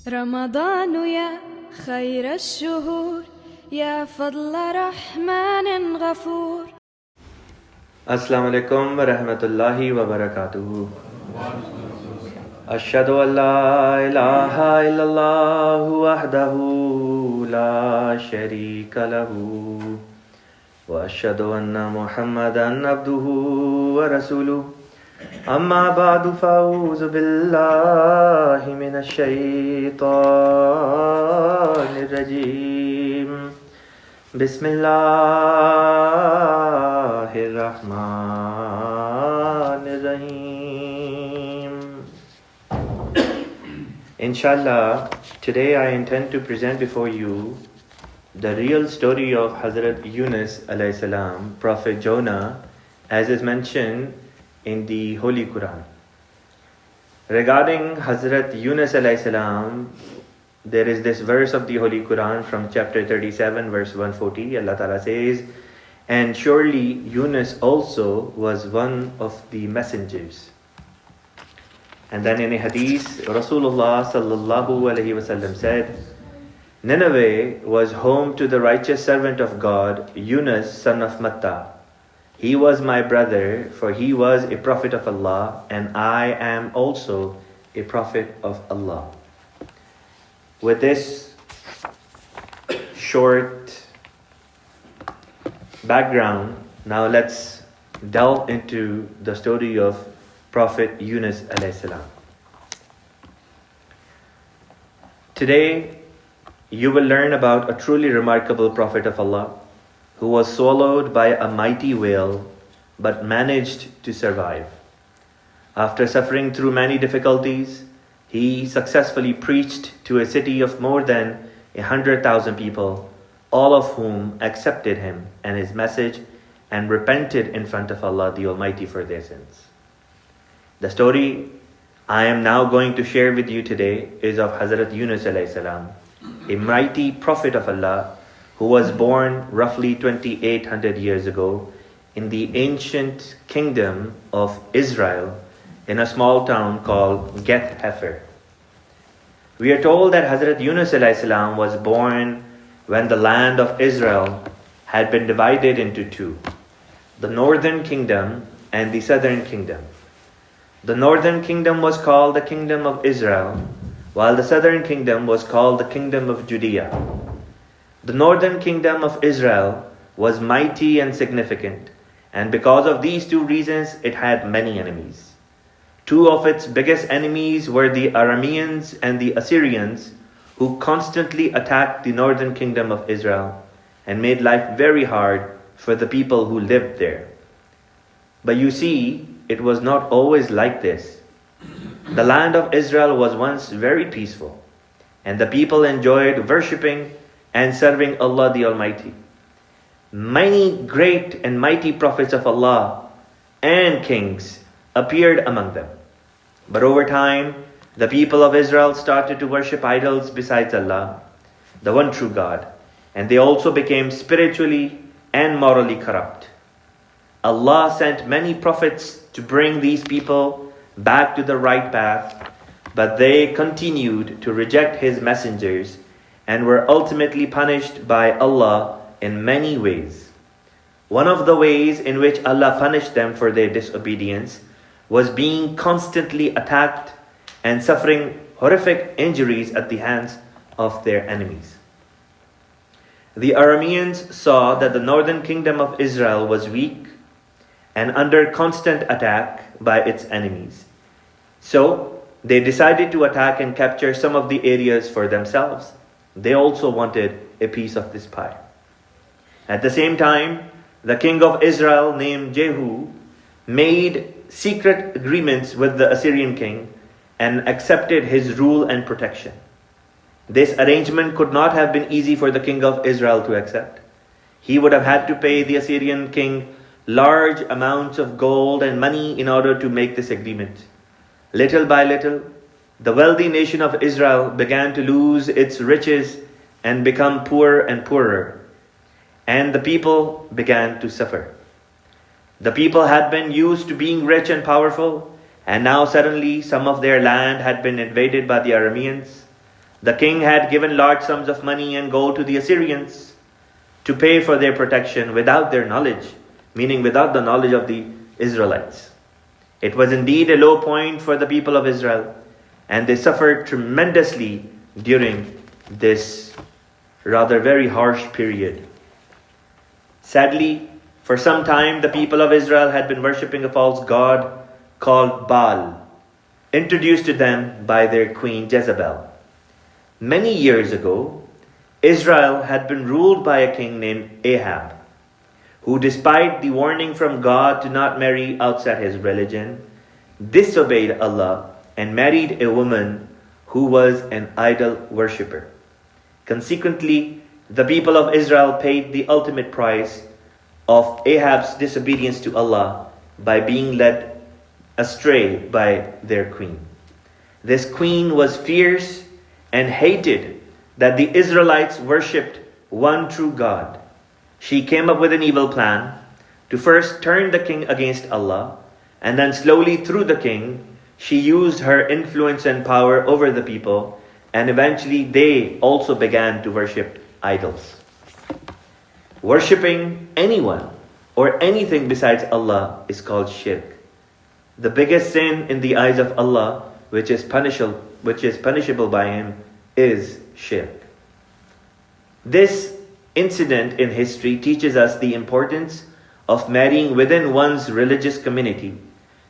رمضان يا خير الشهور يا فضل رحمن غفور. Assalamu alaikum wa rahmatullahi wa barakatuhu. Ashhadu an la ilaha illallah wahdahu la sharika lahu wa ashhadu anna Muhammadan abduhu wa rasuluhu. Amma ba'du fa'uzu billahi minash shaitanir rajim. Bismillahirrahmanirrahim. Inshallah, today I intend to present before you the real story of Hazrat Yunus alayhi salam, Prophet Jonah, as is mentioned in the Holy Quran. Regarding Hazrat Yunus alayhi salam, there is this verse of the Holy Quran from chapter 37 verse 140. Allah Ta'ala says, "And surely Yunus also was one of the messengers." And then in a hadith, Rasulullah sallallahu alaihi wasallam said, "Nineveh was home to the righteous servant of God, Yunus son of Matta. He was my brother, for he was a prophet of Allah, and I am also a prophet of Allah." With this short background, now let's delve into the story of Prophet Yunus alayhi salam. Today, you will learn about a truly remarkable prophet of Allah who was swallowed by a mighty whale but managed to survive. After suffering through many difficulties, he successfully preached to a city of more than 100,000 people, all of whom accepted him and his message and repented in front of Allah the Almighty for their sins. The story I am now going to share with you today is of Hazrat Yunus alayhi salam, a mighty prophet of Allah who was born roughly 2800 years ago in the ancient kingdom of Israel in a small town called Geth Hefer. We are told that Hazrat Yunus alayhi salam was born when the land of Israel had been divided into two, the northern kingdom and the southern kingdom. The northern kingdom was called the kingdom of Israel, while the southern kingdom was called the kingdom of Judea. The northern kingdom of Israel was mighty and significant, and because of these two reasons, it had many enemies. Two of its biggest enemies were the Arameans and the Assyrians, who constantly attacked the northern kingdom of Israel and made life very hard for the people who lived there. But you see, it was not always like this. The land of Israel was once very peaceful, and the people enjoyed worshipping and serving Allah the Almighty. Many great and mighty prophets of Allah and kings appeared among them. But over time, the people of Israel started to worship idols besides Allah, the one true God, and they also became spiritually and morally corrupt. Allah sent many prophets to bring these people back to the right path, but they continued to reject His messengers and were ultimately punished by Allah in many ways. One of the ways in which Allah punished them for their disobedience was being constantly attacked and suffering horrific injuries at the hands of their enemies. The Arameans saw that the northern kingdom of Israel was weak and under constant attack by its enemies. So they decided to attack and capture some of the areas for themselves. They also wanted a piece of this pie. At the same time, the king of Israel named Jehu made secret agreements with the Assyrian king and accepted his rule and protection. This arrangement could not have been easy for the king of Israel to accept. He would have had to pay the Assyrian king large amounts of gold and money in order to make this agreement. Little by little, the wealthy nation of Israel began to lose its riches and become poorer and poorer, and the people began to suffer. The people had been used to being rich and powerful, and now suddenly some of their land had been invaded by the Arameans. The king had given large sums of money and gold to the Assyrians to pay for their protection without their knowledge, meaning without the knowledge of the Israelites. It was indeed a low point for the people of Israel, and they suffered tremendously during this rather very harsh period. Sadly, for some time the people of Israel had been worshipping a false god called Baal, introduced to them by their queen Jezebel. Many years ago, Israel had been ruled by a king named Ahab, who, despite the warning from God to not marry outside his religion, disobeyed Allah and married a woman who was an idol worshipper. Consequently, the people of Israel paid the ultimate price of Ahab's disobedience to Allah by being led astray by their queen. This queen was fierce and hated that the Israelites worshipped one true God. She came up with an evil plan to first turn the king against Allah, and then slowly through the king, she used her influence and power over the people, and eventually they also began to worship idols. Worshipping anyone or anything besides Allah is called shirk. The biggest sin in the eyes of Allah, which is punishable by Him, is shirk. This incident in history teaches us the importance of marrying within one's religious community,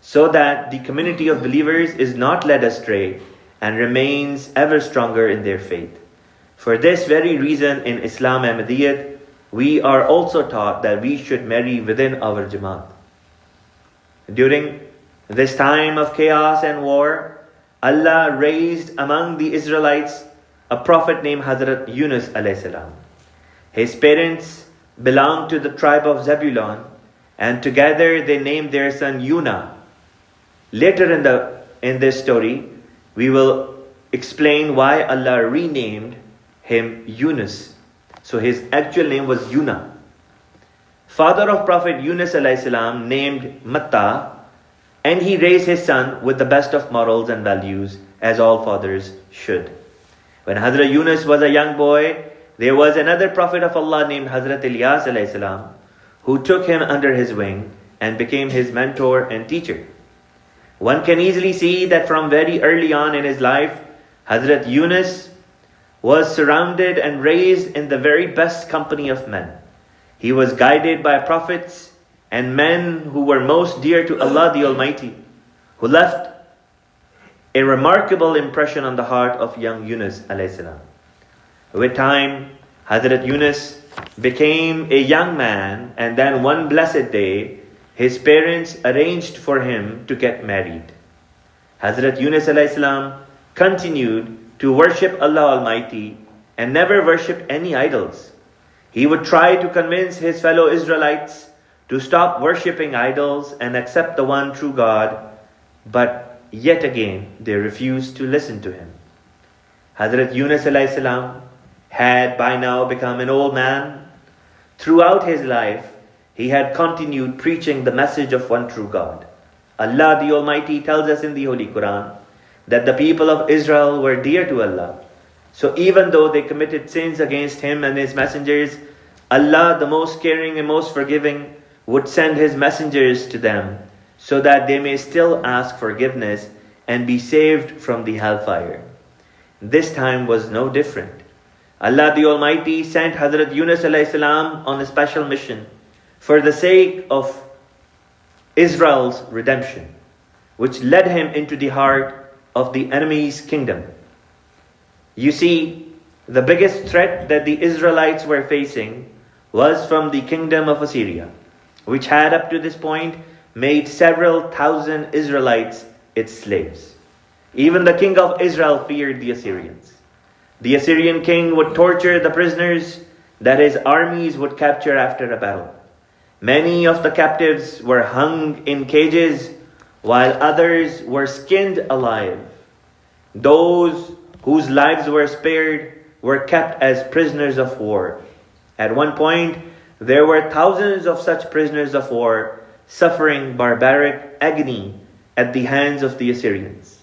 so that the community of believers is not led astray and remains ever stronger in their faith. For this very reason, in Islam Ahmadiyyat, we are also taught that we should marry within our Jamaat. During this time of chaos and war, Allah raised among the Israelites a prophet named Hazrat Yunus alayhi salam. His parents belonged to the tribe of Zebulun, and together they named their son Yunus. Later in this story, we will explain why Allah renamed him Yunus. So his actual name was Yunus. Father of Prophet Yunus alayhi salam named Matta, and he raised his son with the best of morals and values, as all fathers should. When Hazrat Yunus was a young boy, there was another prophet of Allah named Hazrat Ilyas alayhi salam, who took him under his wing and became his mentor and teacher. One can easily see that from very early on in his life, Hazrat Yunus was surrounded and raised in the very best company of men. He was guided by prophets and men who were most dear to Allah the Almighty, who left a remarkable impression on the heart of young Yunus alayhi salam. With time, Hazrat Yunus became a young man, and then one blessed day, his parents arranged for him to get married. Hazrat Yunus alayhi salam continued to worship Allah Almighty and never worshipped any idols. He would try to convince his fellow Israelites to stop worshipping idols and accept the one true God, but yet again they refused to listen to him. Hazrat Yunus alayhi salam had by now become an old man. Throughout his life, he had continued preaching the message of one true God. Allah the Almighty tells us in the Holy Quran that the people of Israel were dear to Allah. So even though they committed sins against Him and His messengers, Allah, the most caring and most forgiving, would send His messengers to them so that they may still ask forgiveness and be saved from the hellfire. This time was no different. Allah the Almighty sent Hazrat Yunus alayhi salam on a special mission for the sake of Israel's redemption, which led him into the heart of the enemy's kingdom. You see, the biggest threat that the Israelites were facing was from the kingdom of Assyria, which had up to this point made several thousand Israelites its slaves. Even the king of Israel feared the Assyrians. The Assyrian king would torture the prisoners that his armies would capture after a battle. Many of the captives were hung in cages, while others were skinned alive. Those whose lives were spared were kept as prisoners of war. At one point, there were thousands of such prisoners of war suffering barbaric agony at the hands of the Assyrians.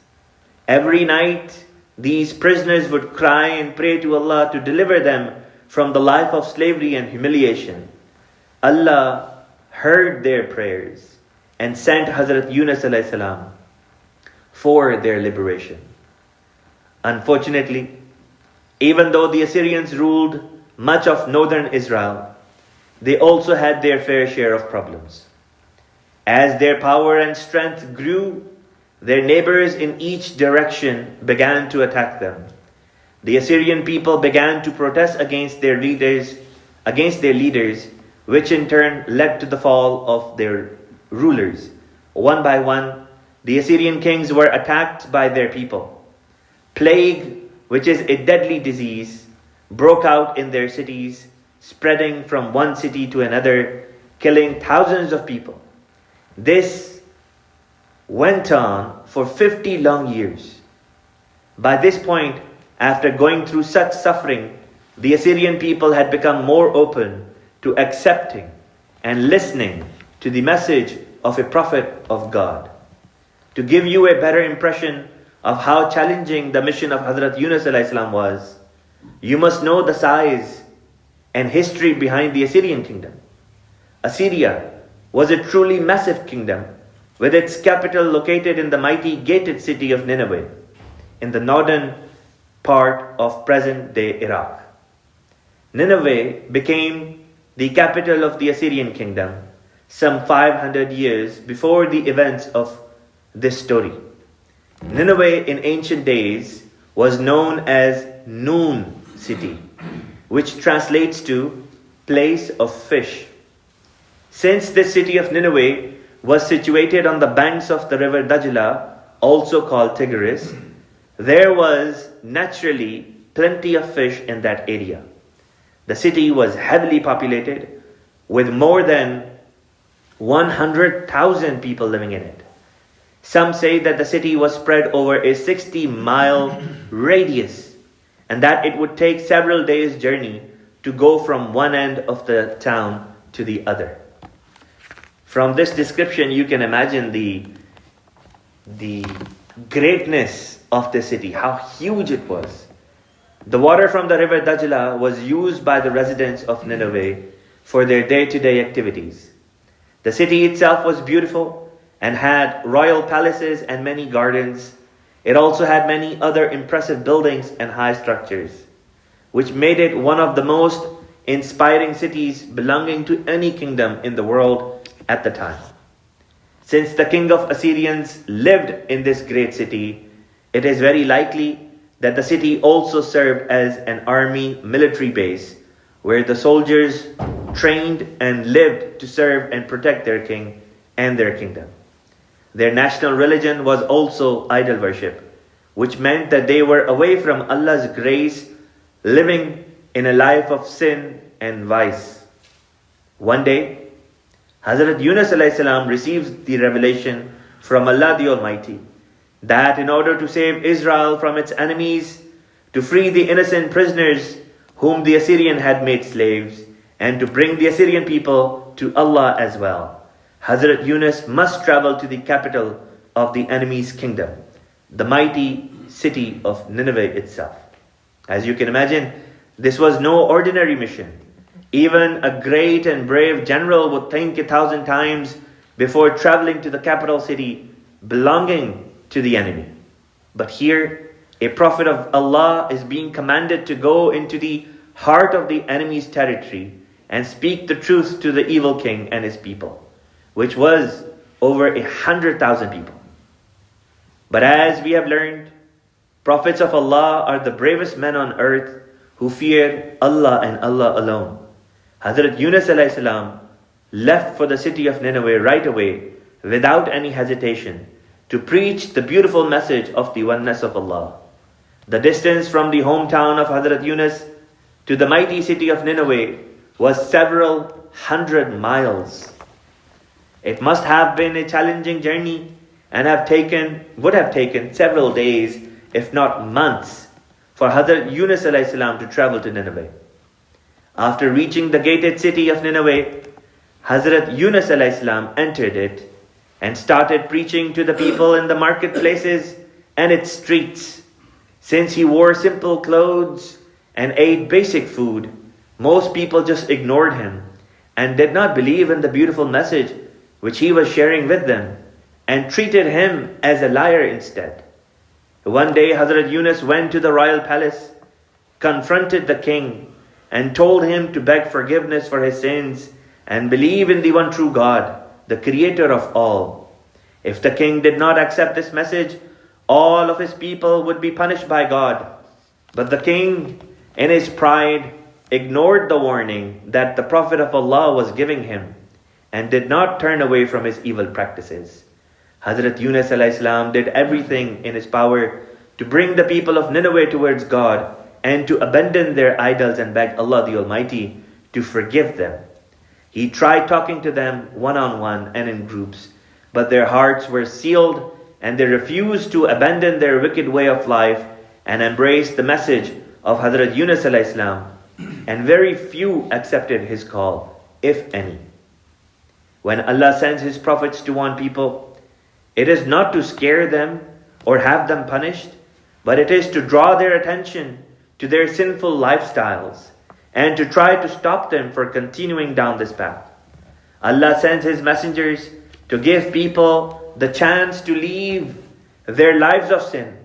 Every night, these prisoners would cry and pray to Allah to deliver them from the life of slavery and humiliation, Allah heard their prayers and sent Hazrat Yunus alayhi salam for their liberation. Unfortunately, even though the Assyrians ruled much of northern Israel, they also had their fair share of problems. As their power and strength grew, their neighbors in each direction began to attack them. The Assyrian people began to protest against their leaders, which in turn led to the fall of their rulers. One by one, the Assyrian kings were attacked by their people. Plague, which is a deadly disease, broke out in their cities, spreading from one city to another, killing thousands of people. This went on for 50 long years. By this point, after going through such suffering, the Assyrian people had become more open to accepting and listening to the message of a prophet of God. To give you a better impression of how challenging the mission of Hazrat Yunus alayhi salam was, you must know the size and history behind the Assyrian kingdom. Assyria was a truly massive kingdom with its capital located in the mighty gated city of Nineveh in the northern part of present-day Iraq. Nineveh became the capital of the Assyrian kingdom some 500 years before the events of this story. Nineveh in ancient days was known as Noon city, which translates to place of fish. Since this city of Nineveh was situated on the banks of the river Dajla, also called Tigris, there was naturally plenty of fish in that area. The city was heavily populated with more than 100,000 people living in it. Some say that the city was spread over a 60-mile radius and that it would take several days' journey to go from one end of the town to the other. From this description, you can imagine the greatness of the city, how huge it was. The water from the river Dajla was used by the residents of Nineveh for their day-to-day activities. The city itself was beautiful and had royal palaces and many gardens. It also had many other impressive buildings and high structures, which made it one of the most inspiring cities belonging to any kingdom in the world at the time. Since the king of Assyrians lived in this great city, it is very likely that the city also served as an army military base where the soldiers trained and lived to serve and protect their king and their kingdom. Their national religion was also idol worship, which meant that they were away from Allah's grace, living in a life of sin and vice. One day, Hazrat Yunus alayhi salam receives the revelation from Allah the Almighty that in order to save Israel from its enemies, to free the innocent prisoners whom the Assyrian had made slaves, and to bring the Assyrian people to Allah as well, Hazrat Yunus must travel to the capital of the enemy's kingdom, the mighty city of Nineveh itself. As you can imagine, this was no ordinary mission. Even a great and brave general would think 1,000 times before traveling to the capital city belonging to the enemy. But here, a prophet of Allah is being commanded to go into the heart of the enemy's territory and speak the truth to the evil king and his people, which was over 100,000 people. But as we have learned, prophets of Allah are the bravest men on earth who fear Allah and Allah alone. Hazrat Yunus alayhi salam left for the city of Nineveh right away without any hesitation to preach the beautiful message of the oneness of Allah. The distance from the hometown of Hazrat Yunus to the mighty city of Nineveh was several hundred miles. It must have been a challenging journey and would have taken several days, if not months, for Hazrat Yunus alayhi salam to travel to Nineveh. After reaching the gated city of Nineveh, Hazrat Yunus alayhi salam entered it and started preaching to the people in the marketplaces and its streets, Since he wore simple clothes and ate basic food, most people just ignored him and did not believe in the beautiful message which he was sharing with them and treated him as a liar instead. One day Hazrat Yunus went to the royal palace, confronted the king, and told him to beg forgiveness for his sins and believe in the one true God, the creator of all. If the king did not accept this message, all of his people would be punished by God. But the king, in his pride, ignored the warning that the Prophet of Allah was giving him and did not turn away from his evil practices. Hazrat Yunus alayhi salam did everything in his power to bring the people of Nineveh towards God and to abandon their idols and beg Allah the Almighty to forgive them. He tried talking to them one-on-one and in groups, but their hearts were sealed and they refused to abandon their wicked way of life and embrace the message of Hazrat Yunus alayhi salam, and very few accepted his call, if any. When Allah sends his prophets to warn people, it is not to scare them or have them punished, but it is to draw their attention to their sinful lifestyles and to try to stop them from continuing down this path. Allah sends his messengers to give people the chance to leave their lives of sin.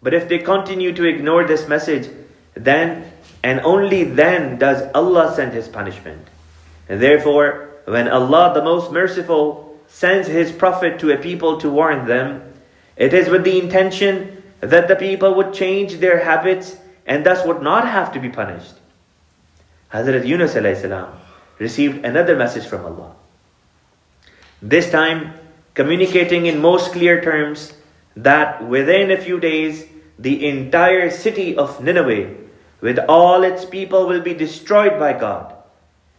But if they continue to ignore this message, then and only then does Allah send his punishment. And therefore, when Allah the most merciful sends his prophet to a people to warn them, it is with the intention that the people would change their habits and thus would not have to be punished. Hazrat Yunus alayhi salam received another message from Allah. This time, communicating in most clear terms that within a few days, the entire city of Nineveh with all its people will be destroyed by God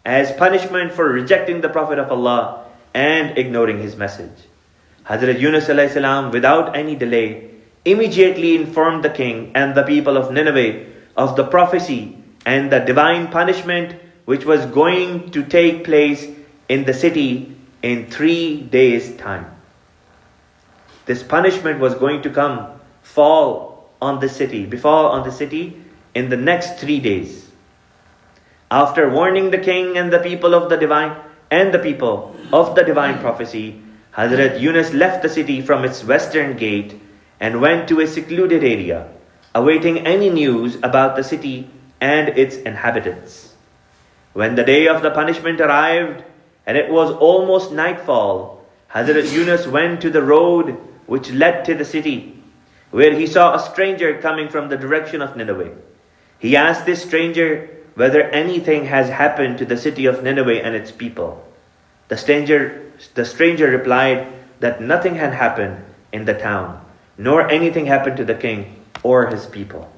as punishment for rejecting the Prophet of Allah and ignoring his message. Hazrat Yunus alayhi salam, without any delay, immediately informed the king and the people of Nineveh of the prophecy and the divine punishment which was going to take place in the city in 3 days' time. This punishment was going to befall on the city in the next 3 days. After warning the king and the people of the divine prophecy, Hazrat Yunus left the city from its western gate and went to a secluded area, awaiting any news about the city and its inhabitants. When the day of the punishment arrived and it was almost nightfall, Hazrat Yunus went to the road which led to the city, where he saw a stranger coming from the direction of Nineveh. He asked this stranger whether anything has happened to the city of Nineveh and its people. The stranger replied that nothing had happened in the town, nor anything happened to the king or his people.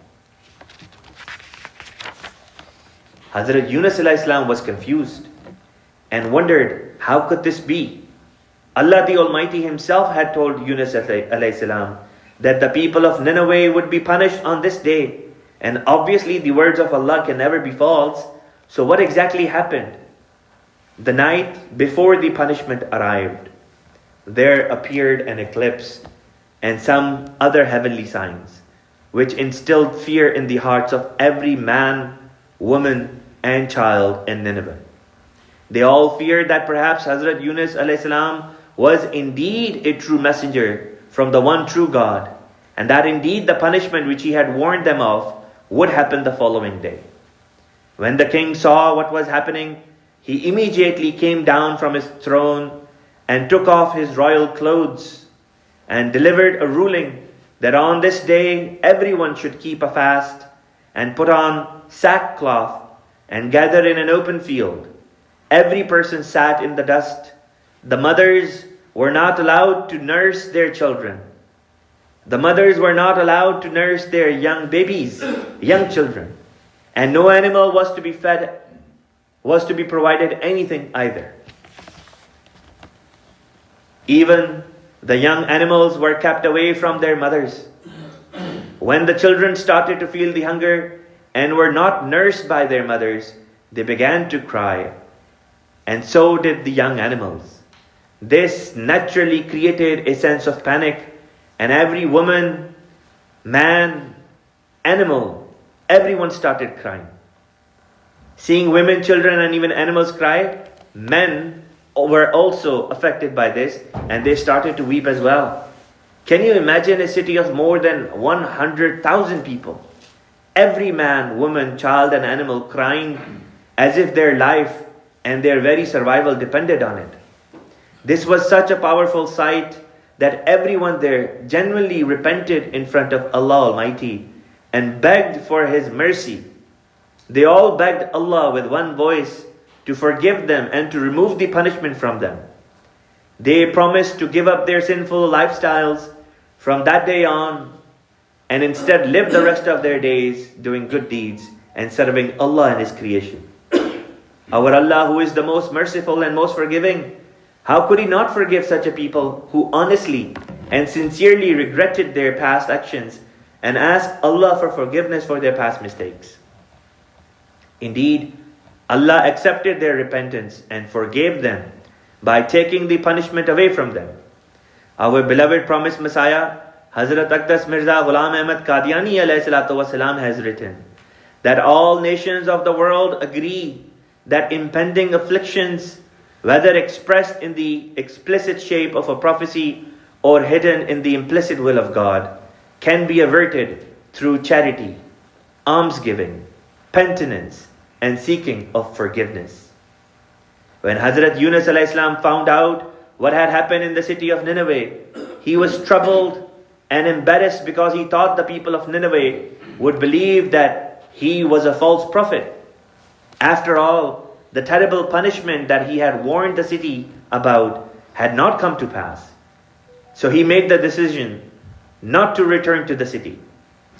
Hazrat Yunus alayhi salam was confused and wondered how could this be. Allah the Almighty himself had told Yunus alayhi salam that the people of Nineveh would be punished on this day, and obviously the words of Allah can never be false. So what exactly happened? The night before the punishment arrived, there appeared an eclipse and some other heavenly signs, which instilled fear in the hearts of every man, woman, and child in Nineveh. They all feared that perhaps Hazrat Yunus alayhi salam was indeed a true messenger from the one true God, and that indeed the punishment which he had warned them of would happen the following day. When the king saw what was happening, he immediately came down from his throne and took off his royal clothes and delivered a ruling that on this day everyone should keep a fast and put on sackcloth and gather in an open field. Every person sat in the dust. The mothers were not allowed to nurse their children. The mothers were not allowed to nurse their young babies, young children. And no animal was to be provided anything either. Even the young animals were kept away from their mothers. When the children started to feel the hunger and were not nursed by their mothers, they began to cry. And so did the young animals. This naturally created a sense of panic, and every woman, man, animal, everyone started crying. Seeing women, children, and even animals cry, men were also affected by this, and they started to weep as well. Can you imagine a city of more than 100,000 people? Every man, woman, child, and animal crying as if their life and their very survival depended on it. This was such a powerful sight that everyone there genuinely repented in front of Allah Almighty and begged for His mercy. They all begged Allah with one voice to forgive them and to remove the punishment from them. They promised to give up their sinful lifestyles from that day on and instead live the rest of their days doing good deeds and serving Allah and His creation. Our Allah, who is the most merciful and most forgiving, how could He not forgive such a people who honestly and sincerely regretted their past actions and asked Allah for forgiveness for their past mistakes? Indeed, Allah accepted their repentance and forgave them by taking the punishment away from them. Our beloved promised Messiah, Hazrat Aqdas Mirza Ghulam Ahmad Qadiani alayhi salatu wasalam, has written that all nations of the world agree that impending afflictions, whether expressed in the explicit shape of a prophecy or hidden in the implicit will of God, can be averted through charity, almsgiving, penitence, and seeking of forgiveness. When Hazrat Yunus alayhi salam found out what had happened in the city of Nineveh, he was troubled and embarrassed because he thought the people of Nineveh would believe that he was a false prophet. After all, the terrible punishment that he had warned the city about had not come to pass. So he made the decision not to return to the city.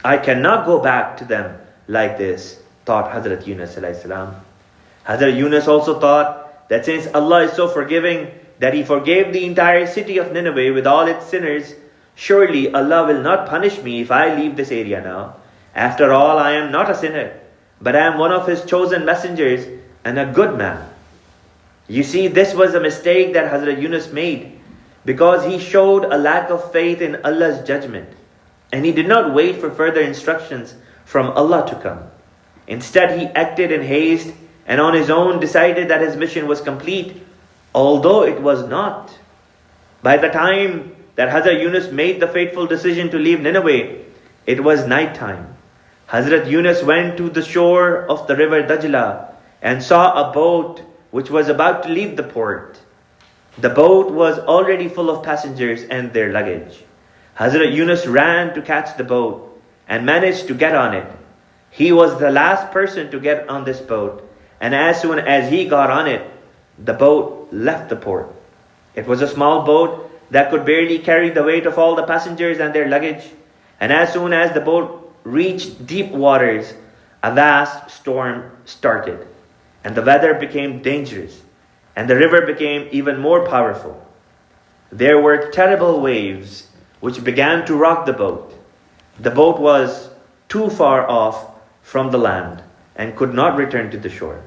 I cannot go back to them like this, thought Hazrat Yunus alayhi salam. Hazrat Yunus also thought that since Allah is so forgiving that He forgave the entire city of Nineveh with all its sinners, surely Allah will not punish me if I leave this area now. After all, I am not a sinner, but I am one of His chosen messengers and a good man. You see, this was a mistake that Hazrat Yunus made because he showed a lack of faith in Allah's judgment, and he did not wait for further instructions from Allah to come. Instead, he acted in haste and on his own decided that his mission was complete, although it was not. By the time that Hazrat Yunus made the fateful decision to leave Nineveh, it was night time. Hazrat Yunus went to the shore of the river Dajla and saw a boat which was about to leave the port. The boat was already full of passengers and their luggage. Hazrat Yunus ran to catch the boat and managed to get on it. He was the last person to get on this boat, and as soon as he got on it, the boat left the port. It was a small boat that could barely carry the weight of all the passengers and their luggage, and as soon as the boat reached deep waters, a vast storm started, and the weather became dangerous, and the river became even more powerful. There were terrible waves which began to rock the boat. The boat was too far off from the land and could not return to the shore.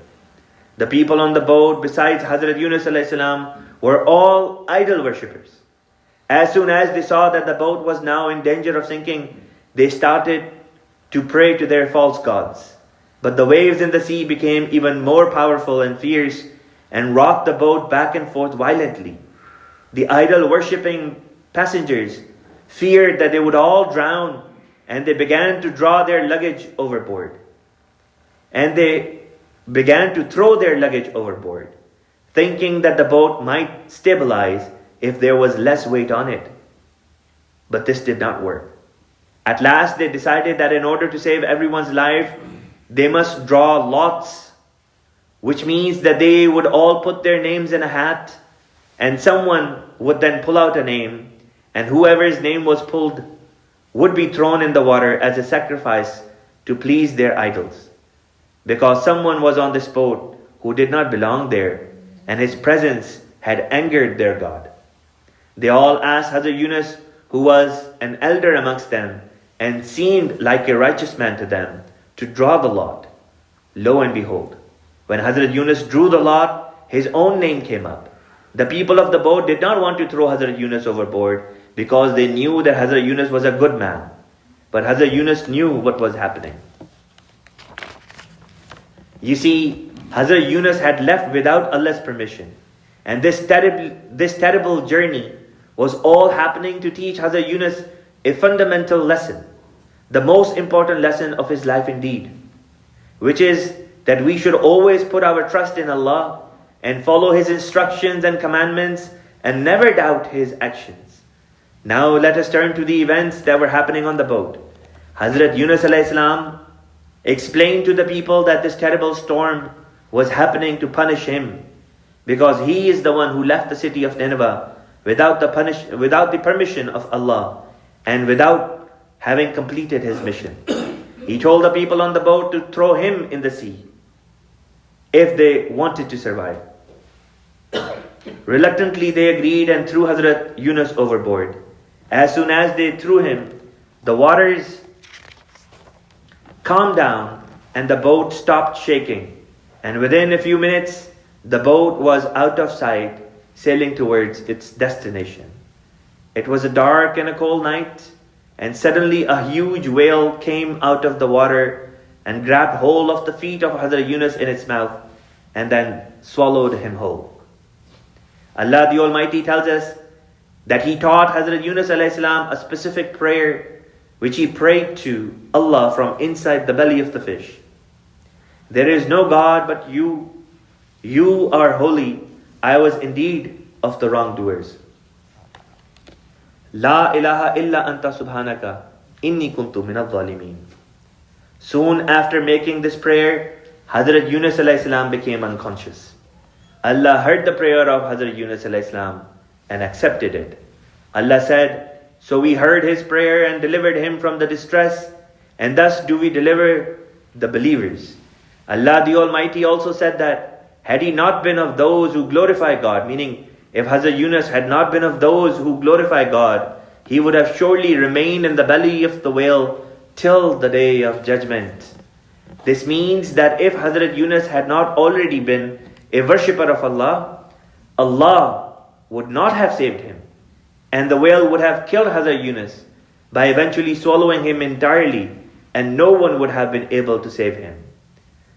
The people on the boat, besides Hazrat Yunus alayhi salam, were all idol worshippers. As soon as they saw that the boat was now in danger of sinking, they started to pray to their false gods. But the waves in the sea became even more powerful and fierce and rocked the boat back and forth violently. The idol worshipping passengers feared that they would all drown, and they began to draw their luggage overboard. And they began to throw their luggage overboard, thinking that the boat might stabilize if there was less weight on it. But this did not work. At last they decided that in order to save everyone's life, they must draw lots, which means that they would all put their names in a hat, and someone would then pull out a name, and whoever's name was pulled would be thrown in the water as a sacrifice to please their idols. Because someone was on this boat who did not belong there, and his presence had angered their God. They all asked Hazrat Yunus, who was an elder amongst them and seemed like a righteous man to them, to draw the lot. Lo and behold, when Hazrat Yunus drew the lot, his own name came up. The people of the boat did not want to throw Hazrat Yunus overboard because they knew that Hazrat Yunus was a good man. But Hazrat Yunus knew what was happening. You see, Hazrat Yunus had left without Allah's permission. And this terrible journey was all happening to teach Hazrat Yunus a fundamental lesson, the most important lesson of his life indeed, which is that we should always put our trust in Allah and follow His instructions and commandments and never doubt His actions. Now let us turn to the events that were happening on the boat. Hazrat Yunus alayhi salam explained to the people that this terrible storm was happening to punish him, because he is the one who left the city of Nineveh without the permission of Allah and without having completed his mission. He told the people on the boat to throw him in the sea if they wanted to survive. Reluctantly they agreed and threw Hazrat Yunus overboard. As soon as they threw him, the waters calmed down and the boat stopped shaking. And within a few minutes, the boat was out of sight, sailing towards its destination. It was a dark and a cold night, and suddenly a huge whale came out of the water and grabbed hold of the feet of Hazrat Yunus in its mouth and then swallowed him whole. Allah the Almighty tells us that He taught Hazrat Yunus alayhi salam a specific prayer which he prayed to Allah from inside the belly of the fish. There is no God but you. You are holy. I was indeed of the wrongdoers. La ilaha illa anta subhanaka inni kuntu minadh dhalimin. Soon after making this prayer, Hazrat Yunus alayhi salam became unconscious. Allah heard the prayer of Hazrat Yunus alayhi salam and accepted it. Allah said, "So we heard his prayer and delivered him from the distress, and thus do we deliver the believers." Allah the Almighty also said that had he not been of those who glorify God, meaning if Hazrat Yunus had not been of those who glorify God, he would have surely remained in the belly of the whale till the day of judgment. This means that if Hazrat Yunus had not already been a worshipper of Allah, Allah would not have saved him, and the whale would have killed Hazrat Yunus by eventually swallowing him entirely, and no one would have been able to save him.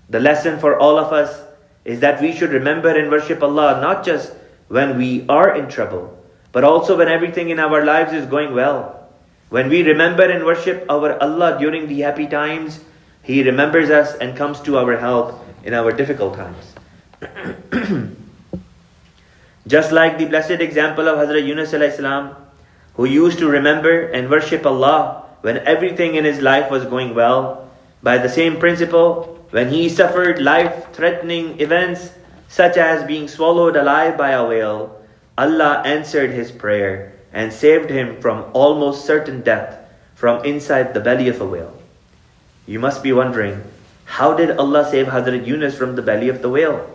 The lesson for all of us is that we should remember and worship Allah not just when we are in trouble, but also when everything in our lives is going well. When we remember and worship our Allah during the happy times, He remembers us and comes to our help in our difficult times. Just like the blessed example of Hazrat Yunus alayhi salam, who used to remember and worship Allah when everything in his life was going well, by the same principle, when he suffered life-threatening events such as being swallowed alive by a whale, Allah answered his prayer and saved him from almost certain death from inside the belly of a whale. You must be wondering, how did Allah save Hazrat Yunus from the belly of the whale?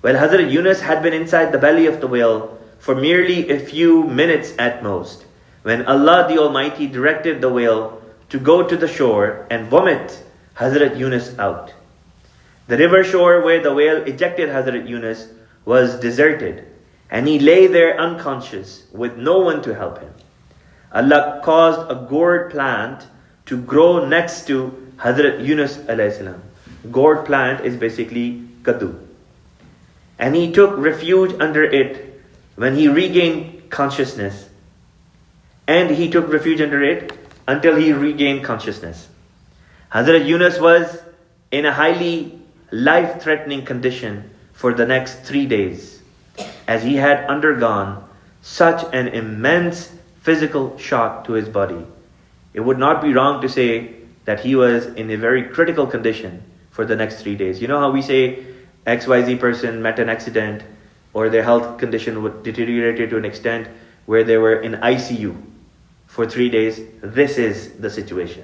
Well, Hazrat Yunus had been inside the belly of the whale for merely a few minutes at most, when Allah the Almighty directed the whale to go to the shore and vomit Hazrat Yunus out. The river shore where the whale ejected Hazrat Yunus was deserted, and he lay there unconscious with no one to help him. Allah caused a gourd plant to grow next to Hazrat Yunus alayhi salam. Gourd plant is basically kaddu. And he took refuge under it when he regained consciousness. And he took refuge under it until he regained consciousness. Hazrat Yunus was in a highly life-threatening condition for the next 3 days, as he had undergone such an immense physical shock to his body. It would not be wrong to say that he was in a very critical condition for the next 3 days. You know how we say XYZ person met an accident, or their health condition would deteriorate to an extent where they were in ICU for 3 days? This is the situation.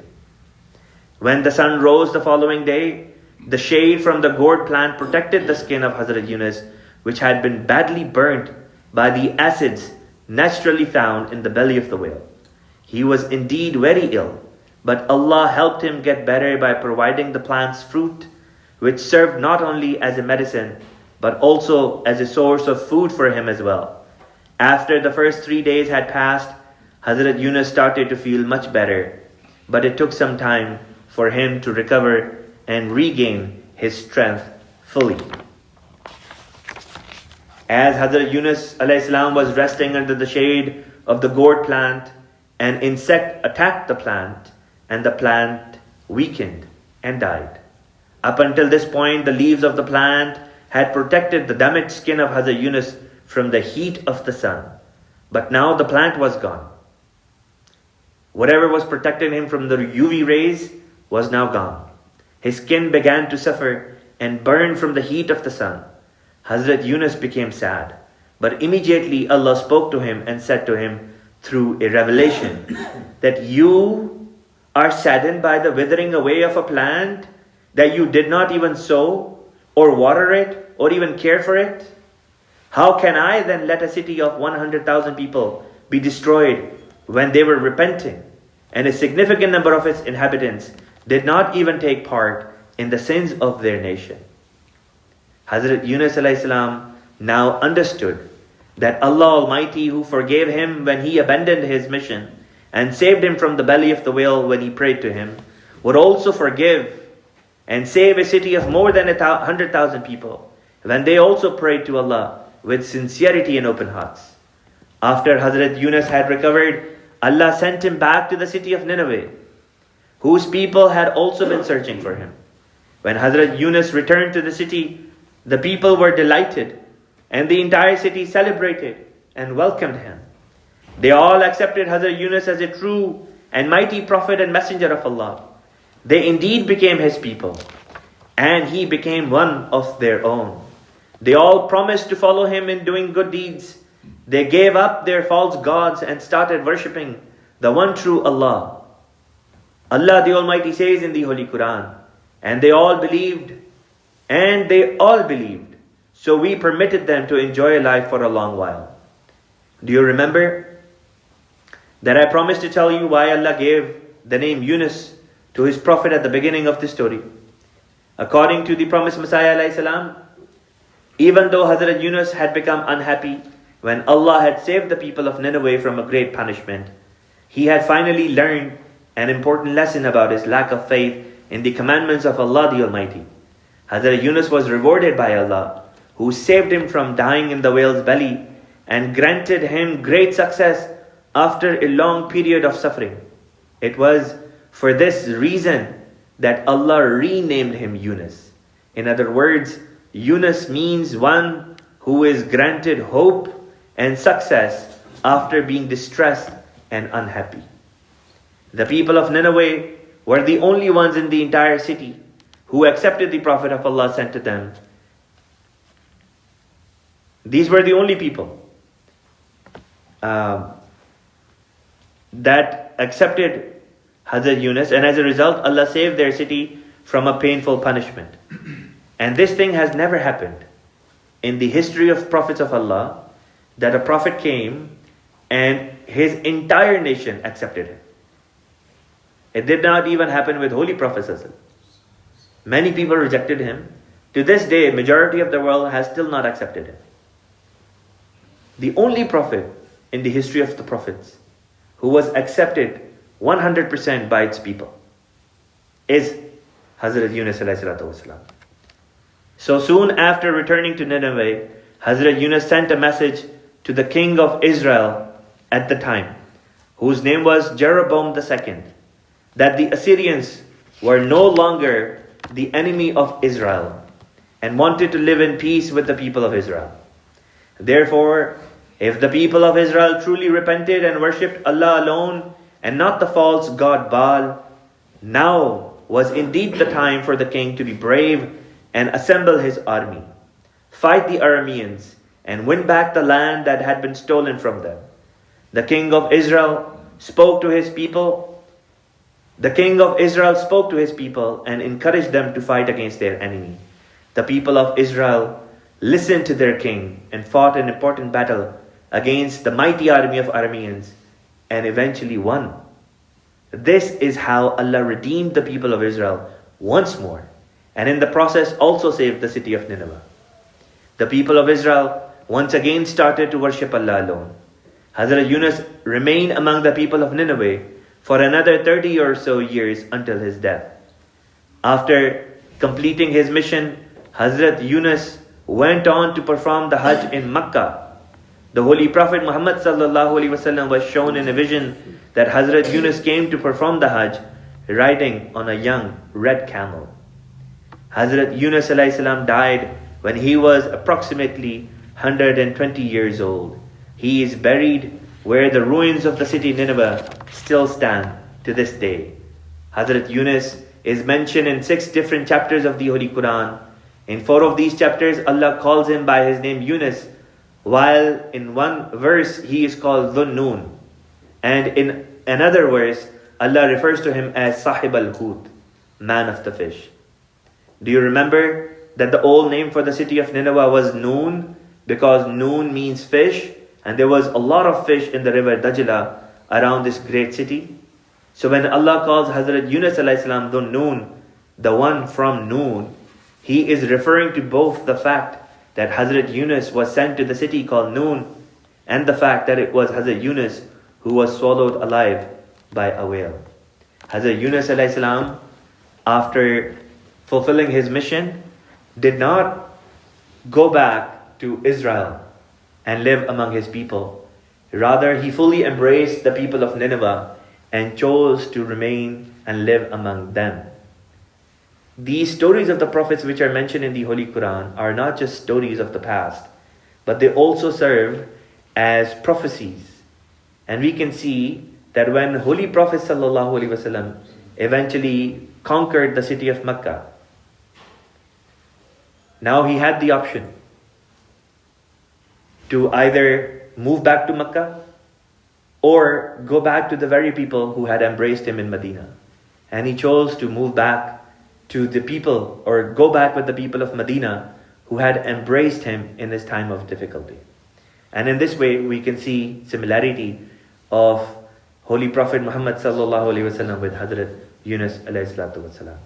When the sun rose the following day, the shade from the gourd plant protected the skin of Hazrat Yunus, which had been badly burnt by the acids naturally found in the belly of the whale. He was indeed very ill, but Allah helped him get better by providing the plant's fruit, which served not only as a medicine, but also as a source of food for him as well. After the first 3 days had passed, Hazrat Yunus started to feel much better, but it took some time for him to recover and regain his strength fully. As Hazrat Yunus alayhi salam was resting under the shade of the gourd plant, an insect attacked the plant and the plant weakened and died. Up until this point, the leaves of the plant had protected the damaged skin of Hazrat Yunus from the heat of the sun. But now the plant was gone. Whatever was protecting him from the UV rays was now gone. His skin began to suffer and burn from the heat of the sun. Hazrat Yunus became sad. But immediately Allah spoke to him and said to him through a revelation that you are saddened by the withering away of a plant that you did not even sow or water it or even care for it? How can I then let a city of 100,000 people be destroyed when they were repenting and a significant number of its inhabitants did not even take part in the sins of their nation? Hazrat Yunus alayhi salam now understood that Allah Almighty, who forgave him when he abandoned his mission and saved him from the belly of the whale when he prayed to him, would also forgive and save a city of more than 100,000 people when they also prayed to Allah with sincerity and open hearts. After Hazrat Yunus had recovered, Allah sent him back to the city of Nineveh, whose people had also been searching for him. When Hazrat Yunus returned to the city, the people were delighted, and the entire city celebrated and welcomed him. They all accepted Hazrat Yunus as a true and mighty prophet and messenger of Allah. They indeed became his people, and he became one of their own. They all promised to follow him in doing good deeds. They gave up their false gods and started worshipping the one true Allah. Allah the Almighty says in the Holy Quran, and they all believed, so we permitted them to enjoy life for a long while. Do you remember that I promised to tell you why Allah gave the name Yunus to his prophet at the beginning of this story? According to the promised Messiah alayhi salam, even though Hazrat Yunus had become unhappy when Allah had saved the people of Nineveh from a great punishment, he had finally learned an important lesson about his lack of faith in the commandments of Allah the Almighty. Hazrat Yunus was rewarded by Allah, who saved him from dying in the whale's belly and granted him great success after a long period of suffering. It was for this reason that Allah renamed him Yunus. In other words, Yunus means one who is granted hope and success after being distressed and unhappy. The people of Nineveh were the only ones in the entire city who accepted the Prophet of Allah sent to them. These were the only people that accepted Hazrat Yunus, and as a result, Allah saved their city from a painful punishment. And this thing has never happened in the history of prophets of Allah, that a prophet came and his entire nation accepted him. It did not even happen with Holy Prophet. Many people rejected him. To this day, majority of the world has still not accepted him. The only prophet in the history of the prophets who was accepted 100% by its people is Hazrat Yunus alayhi salatu wasalam. So soon after returning to Nineveh, Hazrat Yunus sent a message to the king of Israel at the time, whose name was Jeroboam II, that the Assyrians were no longer the enemy of Israel and wanted to live in peace with the people of Israel. Therefore, if the people of Israel truly repented and worshipped Allah alone and not the false god Baal, now was indeed the time for the king to be brave and assemble his army, fight the Arameans, and win back the land that had been stolen from them. The king of Israel spoke to his people. The king of Israel spoke to his people and encouraged them to fight against their enemy. The people of Israel listened to their king and fought an important battle against the mighty army of Arameans and eventually won. This is how Allah redeemed the people of Israel once more, and in the process also saved the city of Nineveh. The people of Israel once again started to worship Allah alone. Hazrat Yunus remained among the people of Nineveh for another 30 or so years until his death. After completing his mission, Hazrat Yunus went on to perform the Hajj in Makkah. The Holy Prophet Muhammad sallallahu alaihi wasallam was shown in a vision that Hazrat Yunus came to perform the Hajj riding on a young red camel. Hazrat Yunus alayhi salam died when he was approximately 120 years old. He is buried where the ruins of the city Nineveh still stand to this day. Hazrat Yunus is mentioned in 6 different chapters of the Holy Quran. In 4 of these chapters, Allah calls him by his name Yunus, while in one verse he is called Dhun Nun. And in another verse, Allah refers to him as Sahib al-Hut, man of the fish. Do you remember that the old name for the city of Nineveh was Noon? Because Noon means fish, and there was a lot of fish in the river Dajla around this great city. So when Allah calls Hazrat Yunus alayhi salam Dhun Noon, the one from Noon, he is referring to both the fact that Hazrat Yunus was sent to the city called Noon, and the fact that it was Hazrat Yunus who was swallowed alive by a whale. Hazrat Yunus alayhi salam, after fulfilling his mission, did not go back to Israel and live among his people. Rather, he fully embraced the people of Nineveh and chose to remain and live among them. These stories of the prophets which are mentioned in the Holy Quran are not just stories of the past, but they also serve as prophecies. And we can see that when Holy Prophet ﷺ eventually conquered the city of Mecca, now he had the option to either move back to Mecca or go back to the very people who had embraced him in Medina. And he chose to move back to the people, or go back with the people of Medina who had embraced him in his time of difficulty. And in this way, we can see similarity of Holy Prophet Muhammad sallallahu alaihi wasallam with Hazrat Yunus alayhi salatu wasalam.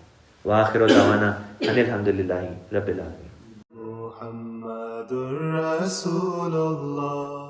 Wa akhiru da'wana alhamdulillahi rabbil alamin. Muhammadur Rasulullah.